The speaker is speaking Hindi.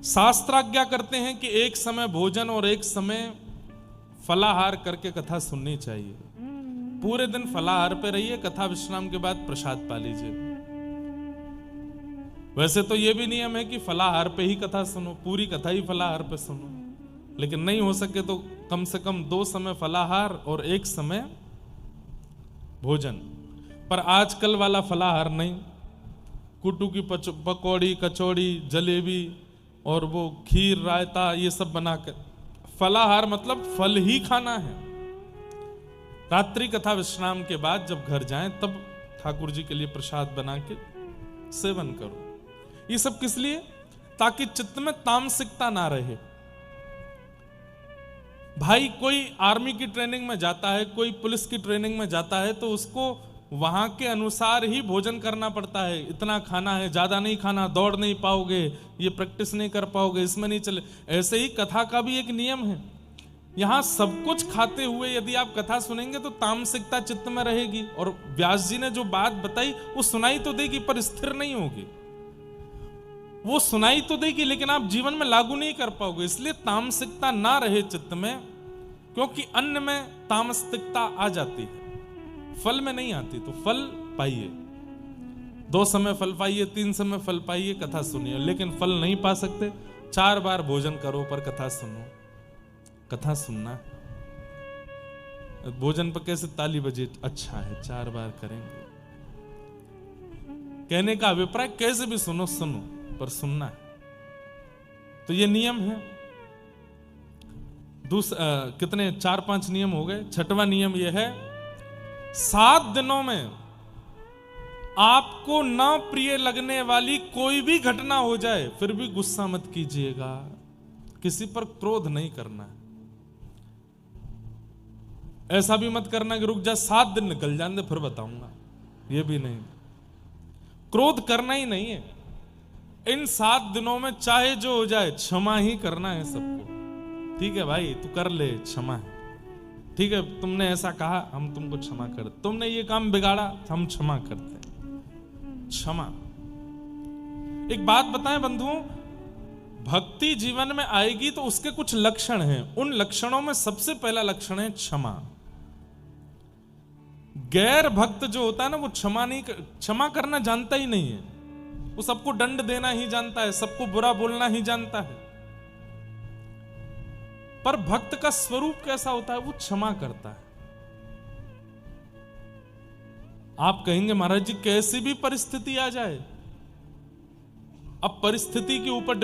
शास्त्राज्ञा करते हैं कि एक समय भोजन और एक समय फलाहार करके कथा सुननी चाहिए। पूरे दिन फलाहार पे रहिए, कथा विश्राम के बाद प्रसाद पा लीजिए। वैसे तो ये भी नियम है कि फलाहार पे ही कथा सुनो, पूरी कथा ही फलाहार पे सुनो, लेकिन नहीं हो सके तो कम से कम 2 समय फलाहार और 1 समय भोजन। पर आजकल वाला फलाहार नहीं, कुट्टू की पकौड़ी, कचौड़ी, जलेबी और वो खीर, रायता, ये सब बनाकर फलाहार मतलब फल ही खाना है। रात्रि कथा विश्राम के बाद जब घर जाएं तब ठाकुर जी के लिए प्रसाद बना के सेवन करो। ये सब किस लिए? ताकि चित्त में तामसिकता ना रहे। भाई कोई आर्मी की ट्रेनिंग में जाता है, कोई पुलिस की ट्रेनिंग में जाता है, तो उसको वहां के अनुसार ही भोजन करना पड़ता है। इतना खाना है, ज्यादा नहीं खाना, दौड़ नहीं पाओगे, ये प्रैक्टिस नहीं कर पाओगे, इसमें नहीं चले। ऐसे ही कथा का भी एक नियम है। यहां सब कुछ खाते हुए यदि आप कथा सुनेंगे तो तामसिकता चित्त में रहेगी, और व्यास जी ने जो बात बताई वो सुनाई तो देगी पर स्थिर नहीं होगी। वो सुनाई तो देगी लेकिन आप जीवन में लागू नहीं कर पाओगे। इसलिए तामसिकता ना रहे चित्त में, क्योंकि अन्न में तामसिकता आ जाती है, फल में नहीं आती। तो फल पाइए, 2 समय फल पाइए, 3 समय फल पाइए, कथा सुनिए। लेकिन फल नहीं पा सकते, 4 बार भोजन करो पर कथा सुनो। कथा सुनना, भोजन पर कैसे ताली बजे, अच्छा है 4 बार करेंगे। कहने का अभिप्राय कैसे भी सुनो, सुनो पर सुनना है। तो ये नियम है। कितने 4-5 नियम हो गए। 6वां नियम यह है, 7 दिनों में आपको न प्रिय लगने वाली कोई भी घटना हो जाए फिर भी गुस्सा मत कीजिएगा, किसी पर क्रोध नहीं करना। ऐसा भी मत करना कि रुक जा 7 दिन निकल जाने फिर बताऊंगा, ये भी नहीं। क्रोध करना ही नहीं है। इन 7 दिनों में चाहे जो हो जाए क्षमा ही करना है सबको। ठीक है भाई, तू कर ले, क्षमा है। ठीक है, तुमने ऐसा कहा, हम तुमको क्षमा कर, तुमने ये काम बिगाड़ा, हम क्षमा करते हैं। क्षमा। एक बात बताएं बंधुओं, भक्ति जीवन में आएगी तो उसके कुछ लक्षण हैं। उन लक्षणों में सबसे पहला लक्षण है क्षमा। गैर भक्त जो होता है ना, वो क्षमा करना जानता ही नहीं है। वो सबको दंड देना ही जानता है, सबको बुरा बोलना ही जानता है। पर भक्त का स्वरूप कैसा होता है? वो क्षमा करता है। आप कहेंगे महाराज जी कैसी भी परिस्थिति आ जाए, अब परिस्थिति के ऊपर